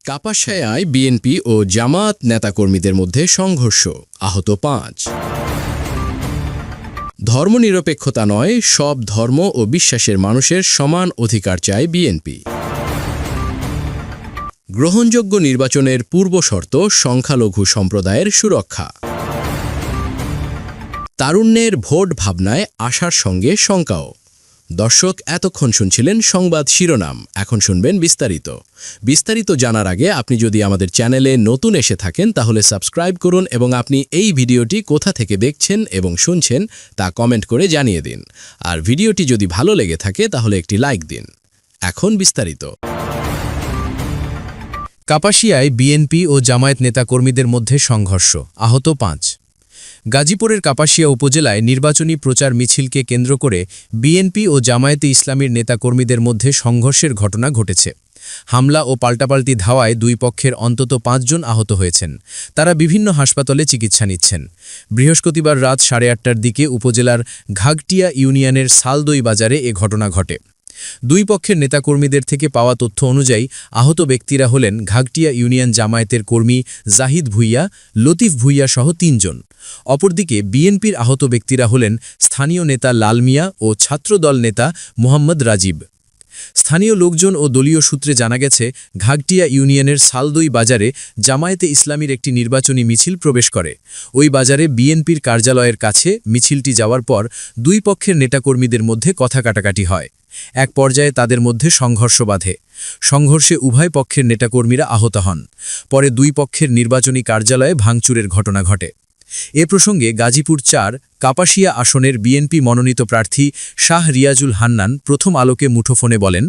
কাপাসিয়ায় BNP ও জামায়াত নেতাকর্মীদের মধ্যে সংঘর্ষ, আহত ৫। ধর্মনিরপেক্ষতা নয়, সব ধর্ম ও বিশ্বাসের মানুষের সমান অধিকার চায় বিএনপি। গ্রহণযোগ্য নির্বাচনের পূর্বশর্ত সংখ্যালঘু সম্প্রদায়ের সুরক্ষা। তারুণ্যের ভোট ভাবনায় আশার সঙ্গে শঙ্কাও। দর্শক, এতক্ষণ শুনছিলেন সংবাদ শিরোনাম, এখন শুনবেন বিস্তারিত জানার আগে আপনি যদি আমাদের চ্যানেলে নতুন এসে থাকেন তাহলে সাবস্ক্রাইব করুন এবং আপনি এই ভিডিওটি কোথা থেকে দেখছেন এবং শুনছেন তা কমেন্ট করে জানিয়ে দিন। আর ভিডিওটি যদি ভালো লেগে থাকে তাহলে একটি লাইক দিন। এখন বিস্তারিত। কাপাসিয়ায় বিএনপি ও জামায়াত নেতাকর্মীদের মধ্যে সংঘর্ষ, আহত ৫। গাজীপুরের কাপাসিয়া উপজেলায় নির্বাচনী প্রচার মিছিলকে কেন্দ্র করে বিএনপি ও জামায়াতে ইসলামীর নেতাকর্মীদের মধ্যে সংঘর্ষের ঘটনা ঘটেছে। হামলা ও পাল্টাপাল্টি ধাওয়ায় দুই পক্ষের অন্তত ৫ জন আহত হয়েছেন। তারা বিভিন্ন হাসপাতালে চিকিৎসা নিচ্ছেন। বৃহস্পতিবার রাত 8:30টার দিকে উপজেলার ঘাগটিয়া ইউনিয়নের সালদই বাজারে এ ঘটনা ঘটে। দুই পক্ষের নেতাকর্মীদের থেকে পাওয়া তথ্য অনুযায়ী আহত ব্যক্তিরা হলেন ঘাগটিয়া ইউনিয়ন জামায়াতের কর্মী জাহিদ ভুইয়া, লতিফ ভুইয়া সহ ৩ জন। অপরদিকে বিএনপির আহত ব্যক্তিরা হলেন স্থানীয় নেতা লাল মিয়া ও ছাত্রদল নেতা মোহাম্মদ রাজীব। স্থানীয় লোকজন ও দলীয় সূত্রে জানা গেছে, ঘাগটিয়া ইউনিয়নের সালদই বাজারে জামায়াতে ইসলামীর একটি নির্বাচনী মিছিল প্রবেশ করে। ওই বাজারে বিএনপির কার্যালয়ের কাছে মিছিলটি যাওয়ার পর দুই পক্ষের নেতাকর্মীদের মধ্যে কথা কাটাকাটি হয়। এক পর্যায়ে তাদের মধ্যে সংঘর্ষ বাধে। সংঘর্ষে উভয় পক্ষের নেতাকর্মীরা আহত হন। পরে দুই পক্ষের নির্বাচনী কার্যালয়ে ভাঙচুরের ঘটনা ঘটে। এ প্রসঙ্গে গাজীপুর ৪ কাপাসিয়া আসনের বিএনপি মনোনীত প্রার্থী শাহ রিয়াজুল হান্নান প্রথম আলোকে মুঠোফোনে বলেন,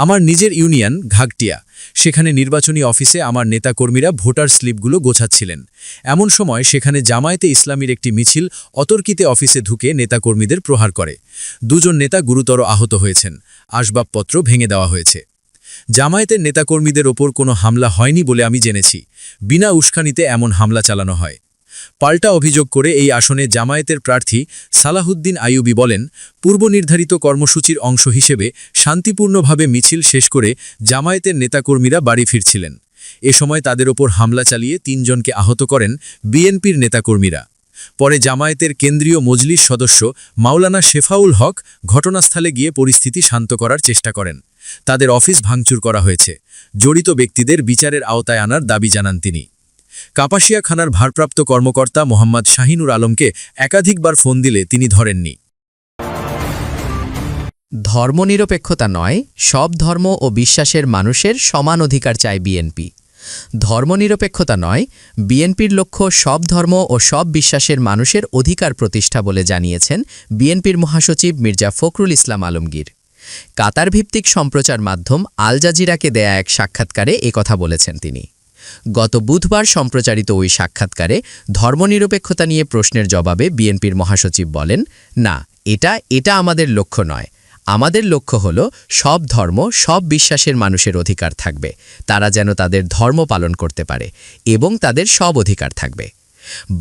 আমার নিজের ইউনিয়ন ঘাগটিয়া, সেখানে নির্বাচনী অফিসে আমার নেতাকর্মীরা ভোটার স্লিপগুলো গোছাচ্ছিলেন। এমন সময় সেখানে জামায়াতে ইসলামীর একটি মিছিল অতর্কিতে অফিসে ঢুকে নেতাকর্মীদের প্রহার করে। ২ জন নেতা গুরুতর আহত হয়েছেন। আসবাবপত্র ভেঙে দেওয়া হয়েছে। জামায়াতের নেতাকর্মীদের ওপর কোনো হামলা হয়নি বলে আমি জেনেছি। বিনা উস্কানিতে এমন হামলা চালানো হয়। পাল্টা অভিযোগ করে এই আসনে জামায়াতের প্রার্থী সালাহুদ্দিন আইয়ুবী বলেন, পূর্বনির্ধারিত কর্মসূচির অংশ হিসেবে শান্তিপূর্ণভাবে মিছিল শেষ করে জামায়াতের নেতাকর্মীরা বাড়ি ফিরছিলেন। এ সময় তাদের ওপর হামলা চালিয়ে ৩ জনকে আহত করেন বিএনপির নেতাকর্মীরা। পরে জামায়াতের কেন্দ্রীয় মজলিস সদস্য মাওলানা শেফাউল হক ঘটনাস্থলে গিয়ে পরিস্থিতি শান্ত করার চেষ্টা করেন। তাদের অফিস ভাঙচুর করা হয়েছে। জড়িত ব্যক্তিদের বিচারের আওতায় আনার দাবি জানান তিনি। কাপাসিয়া থানার ভারপ্রাপ্ত কর্মকর্তা মোহাম্মদ শাহিনুর আলমকে একাধিকবার ফোন দিলে তিনি ধরেননি। ধর্মনিরপেক্ষতা নয়, সব ধর্ম ও বিশ্বাসের মানুষের সমান অধিকার চায় বিএনপি। ধর্মনিরপেক্ষতা নয়, বিএনপির লক্ষ্য সব ধর্ম ও সব বিশ্বাসের মানুষের অধিকার প্রতিষ্ঠা বলে জানিয়েছেন বিএনপির মহাসচিব মির্জা ফখরুল ইসলাম আলমগীর। কাতার ভিত্তিক সম্প্রচার মাধ্যম আল জাজিরাকে দেয়া এক সাক্ষাৎকারে একথা বলেছেন তিনি। গত বুধবার সম্প্রচারিত ওই সাক্ষাৎকারে ধর্মনিরপেক্ষতা নিয়ে প্রশ্নের জবাবে বিএনপির মহাসচিব বলেন, না, এটা আমাদের লক্ষ্য নয়। আমাদের লক্ষ্য হল সব ধর্ম, সব বিশ্বাসের মানুষের অধিকার থাকবে। তারা যেন তাদের ধর্ম পালন করতে পারে এবং তাদের সব অধিকার থাকবে।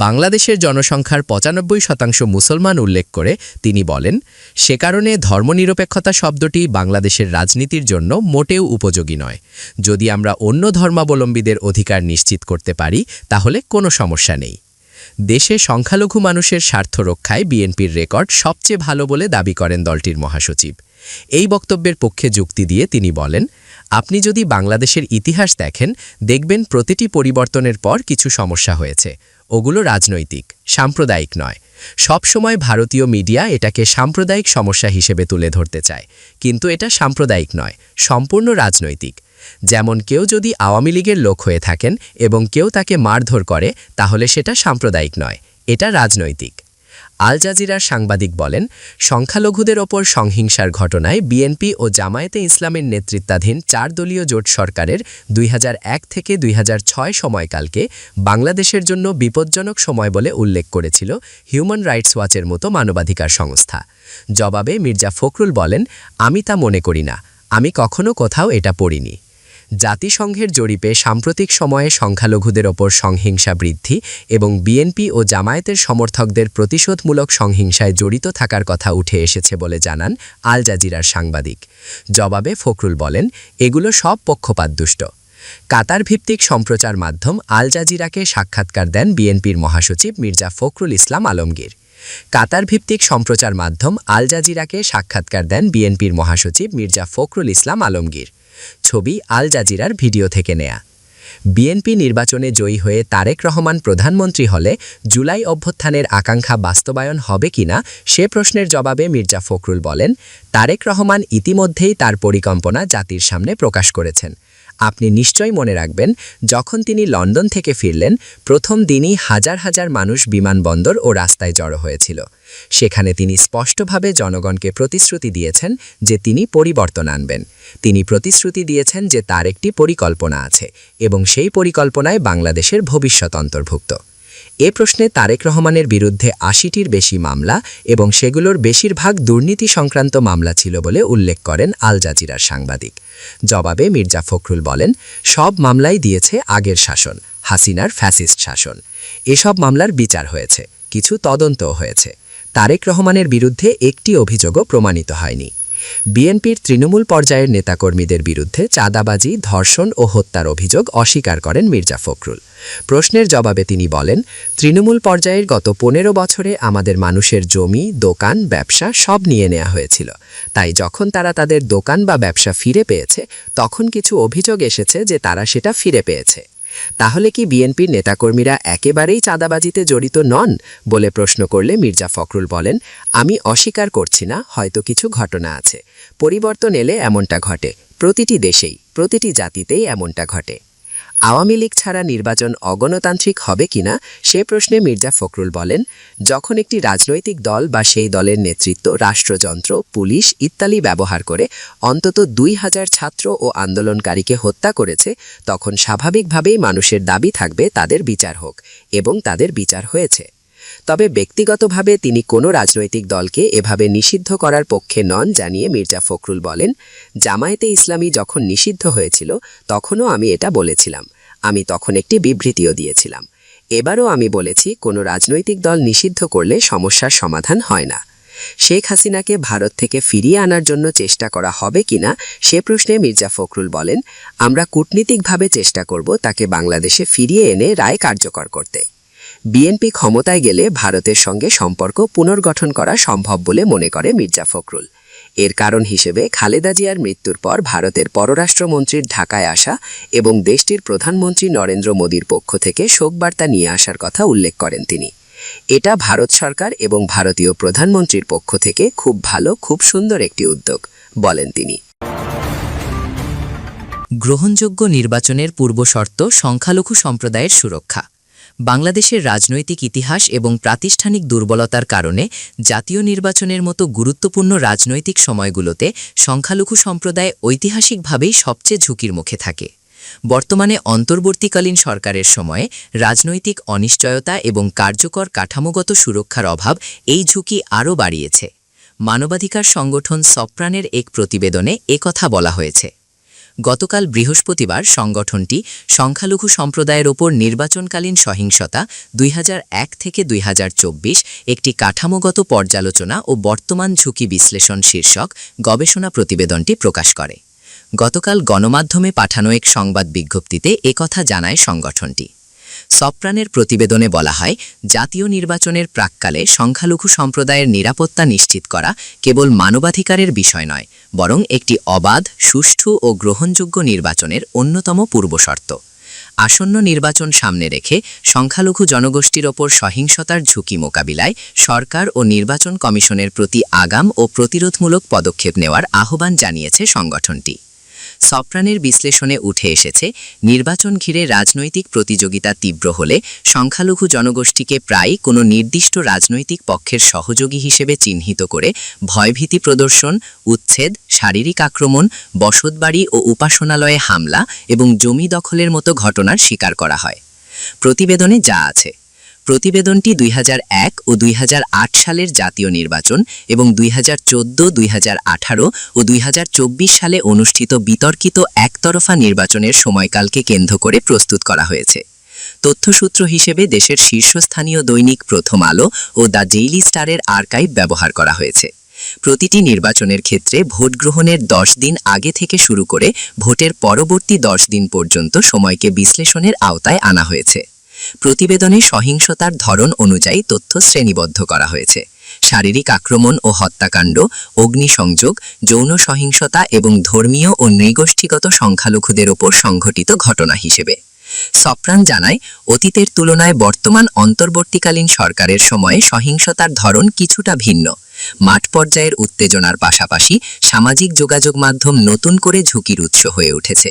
বাংলাদেশের জনসংখ্যার ৯৫% মুসলমান উল্লেখ করে তিনি বলেন, সে কারণে ধর্মনিরপেক্ষতা শব্দটি বাংলাদেশের রাজনীতির জন্য মোটেও উপযোগী নয়। যদি আমরা অন্য ধর্মাবলম্বীদের অধিকার নিশ্চিত করতে পারি তাহলে কোনো সমস্যা নেই। দেশে সংখ্যালঘু মানুষের স্বার্থ রক্ষায় বিএনপির রেকর্ড সবচেয়ে ভালো বলে দাবি করেন দলটির মহাসচিব। এই বক্তব্যের পক্ষে যুক্তি দিয়ে তিনি বলেন, আপনি যদি বাংলাদেশের ইতিহাস দেখেন, দেখবেন প্রতিটি পরিবর্তনের পর কিছু সমস্যা হয়েছে। ওগুলো রাজনৈতিক, সাম্প্রদায়িক নয়। সবসময় ভারতীয় মিডিয়া এটাকে সাম্প্রদায়িক সমস্যা হিসেবে তুলে ধরতে চায়, কিন্তু এটা সাম্প্রদায়িক নয়, সম্পূর্ণ রাজনৈতিক। যেমন কেউ যদি আওয়ামী লীগের লোক হয়ে থাকেন এবং কেউ তাকে মারধর করে, তাহলে সেটা সাম্প্রদায়িক নয়, এটা রাজনৈতিক। আল জাজিরার সাংবাদিক বলেন, সংখ্যালঘুদের ওপর সহিংসার ঘটনায় বিএনপি ও জামায়াতে ইসলামের নেতৃত্বাধীন ৪ দলীয় জোট সরকারের ২০০১ থেকে ২০০৬ সময়কালকে বাংলাদেশের জন্য বিপজ্জনক সময় বলে উল্লেখ করেছিল হিউম্যান রাইটস ওয়াচের মতো মানবাধিকার সংস্থা। জবাবে মির্জা ফখরুল বলেন, আমি তা মনে করি না, আমি কখনো কোথাও এটা পড়িনি। জাতিসংঘের জরিপে সাম্প্রতিক সময়ে সংখ্যালঘুদের ওপর সহিংসা বৃদ্ধি এবং বিএনপি ও জামায়াতের সমর্থকদের প্রতিশোধমূলক সহিংসায় জড়িত থাকার কথা উঠে এসেছে বলে জানান আল জাজিরার সাংবাদিক। জবাবে ফখরুল বলেন, এগুলো সব পক্ষপাতদুষ্ট। কাতার ভিত্তিক সম্প্রচার মাধ্যম আল জাজিরাকে সাক্ষাৎকার দেন বিএনপির মহাসচিব মির্জা ফখরুল ইসলাম আলমগীর। কাতার ভিত্তিক সম্প্রচার মাধ্যম আল জাজিরাকে সাক্ষাৎকার দেন বিএনপির মহাসচিব মির্জা ফখরুল ইসলাম আলমগীর। ছবি আল জাজিরার ভিডিও থেকে নেয়া। বিএনপি নির্বাচনে জয়ী হয়ে তারেক রহমান প্রধানমন্ত্রী হলে জুলাই অভ্যুত্থানের আকাঙ্ক্ষা বাস্তবায়ন হবে কিনা সে প্রশ্নের জবাবে মির্জা ফখরুল বলেন, তারেক রহমান ইতিমধ্যেই তার পরিকল্পনা জাতির সামনে প্রকাশ করেছেন। আপনি নিশ্চয়ই মনে রাখবেন, যখন তিনি লন্ডন থেকে ফিরলেন, প্রথম দিনই হাজার হাজার মানুষ বিমানবন্দর ও রাস্তায় জড়ো হয়েছিল। সেখানে তিনি স্পষ্টভাবে জনগণকে প্রতিশ্রুতি দিয়েছেন যে তিনি পরিবর্তন আনবেন। তিনি প্রতিশ্রুতি দিয়েছেন যে তার একটি পরিকল্পনা আছে এবং সেই পরিকল্পনায় বাংলাদেশের ভবিষ্যৎ অন্তর্ভুক্ত। এ প্রশ্নে তারেক রহমানের বিরুদ্ধে ৮০টির বেশি মামলা এবং সেগুলোর বেশিরভাগ দুর্নীতি সংক্রান্ত মামলা ছিল বলে উল্লেখ করেন আল জাজিরার সাংবাদিক। জবাবে মির্জা ফখরুল বলেন, সব মামলাই দিয়েছে আগের শাসন, হাসিনার ফ্যাসিস্ট শাসন। এসব মামলার বিচার হয়েছে, কিছু তদন্তও হয়েছে। তারেক রহমানের বিরুদ্ধে একটি অভিযোগও প্রমাণিত হয়নি। বিএনপির তৃণমূল পর্যায়ের নেতাকর্মীদের বিরুদ্ধে চাঁদাবাজি, ধর্ষণ ও হত্যার অভিযোগ অস্বীকার করেন মির্জা ফখরুল। প্রশ্নের জবাবে তিনি বলেন, তৃণমূল পর্যায়ের গত ১৫ বছরে আমাদের মানুষের জমি, দোকান, ব্যবসা সব নিয়ে নেওয়া হয়েছিল। তাই যখন তারা তাদের দোকান বা ব্যবসা ফিরে পেয়েছে, তখন কিছু অভিযোগ এসেছে যে তারা সেটা ফিরে পেয়েছে। তাহলে কি বিএনপির নেতাকর্মীরা একেবারেই চাঁদাবাজিতে জড়িত নন বলে প্রশ্ন করলে মির্জা ফখরুল বলেন, আমি অস্বীকার করছি না, হয়তো কিছু ঘটনা আছে। পরিবর্তন এলে এমনটা ঘটে, প্রতিটি দেশেই, প্রতিটি জাতিতেই এমনটা ঘটে। আওয়ামী লীগ ছাড়া নির্বাচন অগণতান্ত্রিক হবে কিনা সে প্রশ্নে মির্জা ফখরুল বলেন, যখন একটি রাজনৈতিক দল বা সেই দলের নেতৃত্ব রাষ্ট্রযন্ত্র, পুলিশ ইত্যাদি ব্যবহার করে অন্তত ২,০০০ ছাত্র ও আন্দোলনকারীকে হত্যা করেছে, তখন স্বাভাবিকভাবেই মানুষের দাবি থাকবে তাদের বিচার হোক, এবং তাদের বিচার হয়েছে। তবে ব্যক্তিগতভাবে তিনি কোনো রাজনৈতিক দলকে এভাবে নিষিদ্ধ করার পক্ষে নন জানিয়ে মির্জা ফখরুল বলেন, জামায়াতে ইসলামী যখন নিষিদ্ধ হয়েছিল তখনও আমি এটা বলেছিলাম। আমি তখন একটি বিবৃতিও দিয়েছিলাম। এবারও আমি বলেছি, কোনো রাজনৈতিক দল নিষিদ্ধ করলে সমস্যার সমাধান হয় না। শেখ হাসিনাকে ভারত থেকে ফিরিয়ে আনার জন্য চেষ্টা করা হবে কিনা সে প্রশ্নে মির্জা ফখরুল বলেন, আমরা কূটনীতিকভাবে চেষ্টা করব তাকে বাংলাদেশে ফিরিয়ে এনে রায় কার্যকর করতে। বিএনপি ক্ষমতায় গেলে ভারতের সঙ্গে সম্পর্ক পুনর্গঠন করা সম্ভব বলে মনে করে মির্জা ফখরুল। এর কারণ হিসেবে খালেদা জিয়ার মৃত্যুর পর ভারতের পররাষ্ট্রমন্ত্রীর ঢাকায় আসা এবং দেশটির প্রধানমন্ত্রী নরেন্দ্র মোদীর পক্ষ থেকে শোকবার্তা নিয়ে আসার কথা উল্লেখ করেন তিনি। এটা ভারত সরকার এবং ভারতীয় প্রধানমন্ত্রীর পক্ষ থেকে খুব ভালো, খুব সুন্দর একটি উদ্যোগ বলেন তিনি। গ্রহণযোগ্য নির্বাচনের পূর্বশর্ত সংখ্যালঘু সম্প্রদায়ের সুরক্ষা। বাংলাদেশের রাজনৈতিক ইতিহাস এবং প্রাতিষ্ঠানিক দুর্বলতার কারণে জাতীয় নির্বাচনের মতো গুরুত্বপূর্ণ রাজনৈতিক সময়গুলোতে সংখ্যালঘু সম্প্রদায় ঐতিহাসিকভাবেই সবচেয়ে ঝুঁকির মুখে থাকে। বর্তমানে অন্তর্বর্তীকালীন সরকারের সময়ে রাজনৈতিক অনিশ্চয়তা এবং কার্যকর কাঠামোগত সুরক্ষার অভাব এই ঝুঁকি আরও বাড়িয়েছে। মানবাধিকার সংগঠন সপ্রানের এক প্রতিবেদনে একথা বলা হয়েছে। গতকাল বৃহস্পতিবার সংগঠনটি সংখ্যালঘু সম্প্রদায়ের ওপর নির্বাচনকালীন সহিংসতা ২০০১ থেকে ২০২৪ একটি কাঠামোগত পর্যালোচনা ও বর্তমান ঝুঁকি বিশ্লেষণ শীর্ষক গবেষণা প্রতিবেদনটি প্রকাশ করে। গতকাল গণমাধ্যমে পাঠানো এক সংবাদ বিজ্ঞপ্তিতে একথা জানায় সংগঠনটি। সপ্রানের প্রতিবেদনে বলা হয়, জাতীয় নির্বাচনের প্রাক্কালে সংখ্যালঘু সম্প্রদায়ের নিরাপত্তা নিশ্চিত করা কেবল মানবাধিকারের বিষয় নয়, বরং একটি অবাধ, সুষ্ঠু ও গ্রহণযোগ্য নির্বাচনের অন্যতম পূর্বশর্ত। আসন্ন নির্বাচন সামনে রেখে সংখ্যালঘু জনগোষ্ঠীর ওপর সহিংসতার ঝুঁকি মোকাবিলায় সরকার ও নির্বাচন কমিশনের প্রতি আগাম ও প্রতিরোধমূলক পদক্ষেপ নেওয়ার আহ্বান জানিয়েছে সংগঠনটি। সপ্রানের বিশ্লেষণে উঠে এসেছে, নির্বাচন ঘিরে রাজনৈতিক প্রতিযোগিতা তীব্র হলে সংখ্যালঘু জনগোষ্ঠীকে প্রায়ই কোনো নির্দিষ্ট রাজনৈতিক পক্ষের সহযোগী হিসেবে চিহ্নিত করে ভয়ভীতি প্রদর্শন, উচ্ছেদ, শারীরিক আক্রমণ, বসতবাড়ি ও উপাসনালয়ে হামলা এবং জমি দখলের মতো ঘটনার শিকার করা হয়। প্রতিবেদনে যা আছে, প্রতিবেদনটি ২০০১ ও ২০০৮ সালের জাতীয় নির্বাচন এবং ২০১৪, ২০১৮ ও ২০২৪ সালে অনুষ্ঠিত বিতর্কিত একতরফা নির্বাচনের সময়কালকে কেন্দ্র করে প্রস্তুত করা হয়েছে। তথ্যসূত্র হিসেবে দেশের শীর্ষস্থানীয় দৈনিক প্রথম আলো ও দ্য ডেইলি স্টারের আর্কাইভ ব্যবহার করা হয়েছে। প্রতিটি নির্বাচনের ক্ষেত্রে ভোট গ্রহণের 10 দিন আগে থেকে শুরু করে ভোটের পরবর্তী 10 দিন পর্যন্ত সময়কে বিশ্লেষণের আওতায় আনা হয়েছে। প্রতিবেদনে সহিংসতার ধরন অনুযায়ী তথ্য শ্রেণীবদ্ধ করা হয়েছে: শারীরিক আক্রমণ ও হত্যাকাণ্ড, অগ্নিসংযোগ, যৌন সহিংসতা এবং ধর্মীয় ও নৃগোষ্ঠীগত সংখ্যালঘুদের ওপর সংঘটিত ঘটনা হিসেবে। সপ্রান জানায়, অতীতের তুলনায় বর্তমান অন্তর্বর্তীকালীন সরকারের সময়ে সহিংসতার ধরন কিছুটা ভিন্ন। মাঠ পর্যায়ের উত্তেজনার পাশাপাশি সামাজিক যোগাযোগ মাধ্যম নতুন করে ঝুঁকির উৎস হয়ে উঠেছে।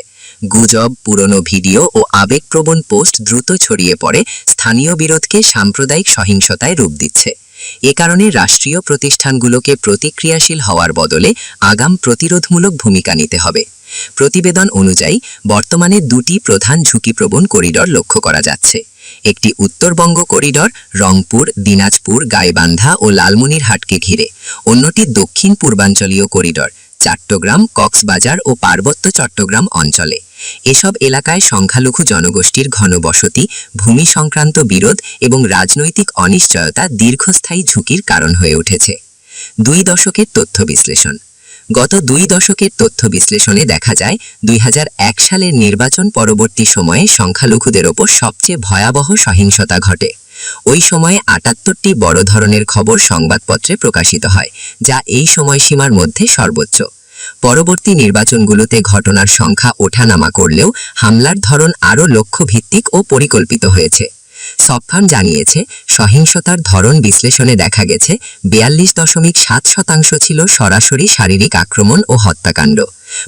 গুজব, পুরনো ভিডিও ও আবেগপ্রবণ পোস্ট দ্রুত ছড়িয়ে পড়ে স্থানীয় বিরোধকে সাম্প্রদায়িক সহিংসতায় রূপ দিচ্ছে। এ কারণে রাষ্ট্রীয় প্রতিষ্ঠানগুলোকে প্রতিক্রিয়াশীল হওয়ার বদলে আগাম প্রতিরোধমূলক ভূমিকা নিতে হবে। প্রতিবেদন অনুযায়ী বর্তমানে 2টি প্রধান ঝুঁকিপ্রবণ করিডর লক্ষ্য করা যাচ্ছে। একটি উত্তরবঙ্গ করিডর রংপুর, দিনাজপুর, গাইবান্ধা ও লালমনিরহাটকে ঘিরে, অন্যটি দক্ষিণ পূর্বাঞ্চলীয় করিডর চট্টগ্রাম, কক্সবাজার ও পার্বত্য চট্টগ্রাম অঞ্চলে। এসব এলাকায় সংখ্যালঘু জনগোষ্ঠীর ঘনবসতি, ভূমি সংক্রান্ত বিরোধ এবং রাজনৈতিক অনিশ্চয়তা দীর্ঘস্থায়ী ঝুঁকির কারণ হয়ে উঠেছে। 2 দশকের তথ্য বিশ্লেষণ। গত 2 দশকের তথ্য বিশ্লেষণে দেখা যায়, 2001 সালের নির্বাচন পরবর্তী সময়ে সংখ্যালঘুদের ওপর সবচেয়ে ভয়াবহ সহিংসতা ঘটে। ওই সময়ে 78টি বড় ধরনের খবর সংবাদপত্রে প্রকাশিত হয়, যা এই সময়সীমার মধ্যে সর্বোচ্চ। পরবর্তী নির্বাচনগুলোতে ঘটনার সংখ্যা ওঠানামা করলেও হামলার ধরন আরও লক্ষ্যভিত্তিক ও পরিকল্পিত হয়েছে। সফান জানিয়েছে, সহিংসতার ধরন বিশ্লেষণে দেখা গেছে 42.7% ছিল সরাসরি শারীরিক আক্রমণ ও হত্যাকাণ্ড।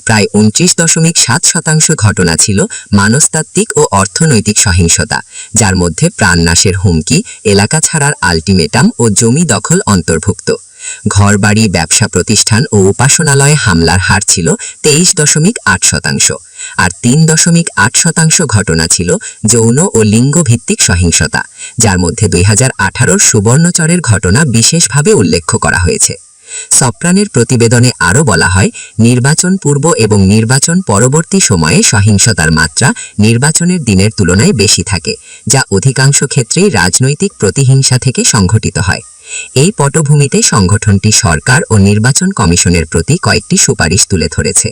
প্রায় 29.7% ঘটনা ছিল মনস্তাত্ত্বিক ও অর্থনৈতিক সহিংসতা, যার মধ্যে প্রাণনাশের হুমকি, এলাকা ছাড়ার আলটিমেটাম ও জমি দখল অন্তর্ভুক্ত। ঘরবাড়ি, ব্যবসা প্রতিষ্ঠান ও উপাসনালয়ে হামলার হার ছিল 23.8%, আর 3.8% ঘটনা ছিল যৌন ও লিঙ্গভিত্তিক সহিংসতা, যার মধ্যে 2018 সুবর্ণচরের ঘটনা বিশেষভাবে উল্লেখ করা হয়েছে। সপ্রানের প্রতিবেদনে আরও বলা হয়, নির্বাচন পূর্ব এবং নির্বাচন পরবর্তী সময়ে সহিংসতার মাত্রা নির্বাচনের দিনের তুলনায় বেশি থাকে, যা অধিকাংশ ক্ষেত্রেই রাজনৈতিক প্রতিহিংসা থেকে সংঘটিত হয়। এই পটভূমিতে সংগঠনটি সরকার ও নির্বাচন কমিশনের প্রতি কয়েকটি সুপারিশ তুলে ধরেছে।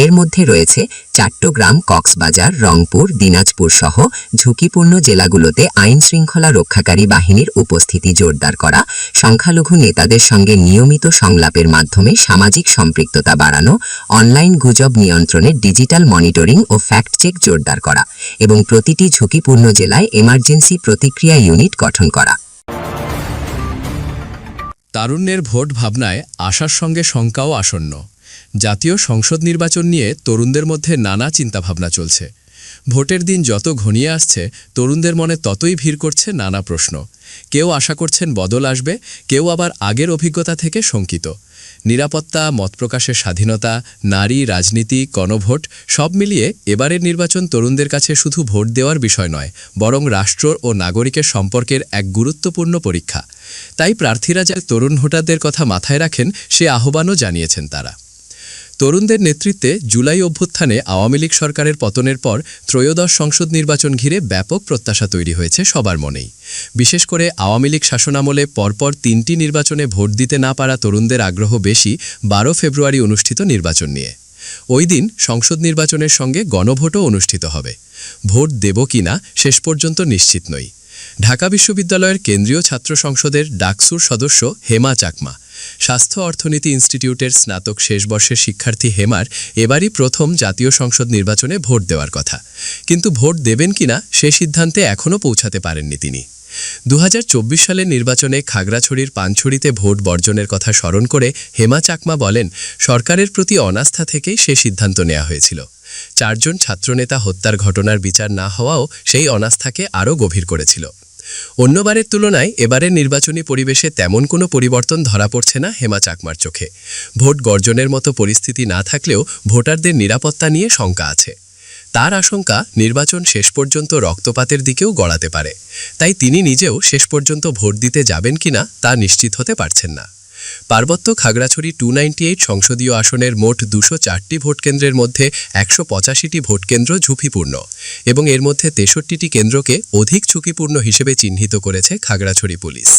এর মধ্যে রয়েছে চট্টগ্রাম, কক্সবাজার, রংপুর, দিনাজপুর সহ ঝুঁকিপূর্ণ জেলাগুলোতে আইন শৃঙ্খলা রক্ষাকারী বাহিনীর উপস্থিতি জোরদার করা, সংখ্যালঘু নেতাদের সঙ্গে নিয়মিত সংলাপের মাধ্যমে সামাজিক সম্পৃক্ততা বাড়ানো, অনলাইন গুজব নিয়ন্ত্রণে ডিজিটাল মনিটরিং ও ফ্যাক্ট চেক জোরদার করা এবং প্রতিটি ঝুঁকিপূর্ণ জেলায় এমার্জেন্সি প্রতিক্রিয়া ইউনিট গঠন করা। তারুণ্যের ভোট ভাবনায় আশার সঙ্গে শঙ্কাও আসন্ন। জাতীয় সংসদ নির্বাচন নিয়ে তরুণদের মধ্যে নানা চিন্তাভাবনা চলছে। ভোটের দিন যত ঘনিয়ে আসছে, তরুণদের মনে ততই ভিড় করছে নানা প্রশ্ন। কেউ আশা করছেন বদল আসবে, কেউ আবার আগের অভিজ্ঞতা থেকে শঙ্কিত। নিরাপত্তা, মত প্রকাশের স্বাধীনতা, নারী, রাজনীতি, গণভোট সব মিলিয়ে এবারের নির্বাচন তরুণদের কাছে শুধু ভোট দেওয়ার বিষয় নয়, বরং রাষ্ট্র ও নাগরিকের সম্পর্কের এক গুরুত্বপূর্ণ পরীক্ষা। তাই প্রার্থীরা যা তরুণ ভোটারদের কথা মাথায় রাখেন, সে আহ্বানও জানিয়েছেন তারা। তরুণদের নেতৃত্বে জুলাই অভ্যুত্থানে আওয়ামী লীগ সরকারের পতনের পর ত্রয়োদশ সংসদ নির্বাচন ঘিরে ব্যাপক প্রত্যাশা তৈরি হয়েছে সবার মনেই। বিশেষ করে আওয়ামী লীগ শাসনামলে পরপর 3টি নির্বাচনে ভোট দিতে না পারা তরুণদের আগ্রহ বেশি 12 ফেব্রুয়ারি অনুষ্ঠিত নির্বাচন নিয়ে। ওই দিন সংসদ নির্বাচনের সঙ্গে গণভোটও অনুষ্ঠিত হবে। ভোট দেব কিনা শেষ পর্যন্ত নিশ্চিত নই। ঢাকা বিশ্ববিদ্যালয়ের কেন্দ্রীয় ছাত্র সংসদের ডাকসুর সদস্য হেমা চাকমা, স্বাস্থ্য অর্থনীতি ইনস্টিটিউটের স্নাতক শেষ বর্ষের শিক্ষার্থী হেমার এবারই প্রথম জাতীয় সংসদ নির্বাচনে ভোট দেওয়ার কথা, কিন্তু ভোট দেবেন কিনা সে সিদ্ধান্তে এখনও পৌঁছাতে পারেননি তিনি। 2024 সালের নির্বাচনে খাগড়াছড়ির পানছড়িতে ভোট বর্জনের কথা স্মরণ করে হেমা চাকমা বলেন, সরকারের প্রতি অনাস্থা থেকেই সে সিদ্ধান্ত নেওয়া হয়েছিল। 4 জন ছাত্রনেতা হত্যার ঘটনার বিচার না হওয়াও সেই অনাস্থাকে আরও গভীর করেছিল। অন্যবারের তুলনায় এবারের নির্বাচনী পরিবেশে তেমন কোনো পরিবর্তন ধরা পড়ছে না হেমা চাকমার চোখে। ভোট গর্জনের মতো পরিস্থিতি না থাকলেও ভোটারদের নিরাপত্তা নিয়ে শঙ্কা আছে। তার আশঙ্কা নির্বাচন শেষ পর্যন্ত রক্তপাতের দিকেও গড়াতে পারে। তাই তিনি নিজেও শেষ পর্যন্ত ভোট দিতে যাবেন কিনা তা নিশ্চিত হতে পারছেন না। পার্বত্য খাগড়াছড়ি 298 সংসদীয় আসনের মোট 204টি ভোটকেন্দ্রের মধ্যে 185টি ভোটকেন্দ্র ঝুঁকিপূর্ণ এবং এর মধ্যে 63টি কেন্দ্রকে অধিক ঝুঁকিপূর্ণ হিসেবে চিহ্নিত করেছে খাগড়াছড়ি পুলিশ।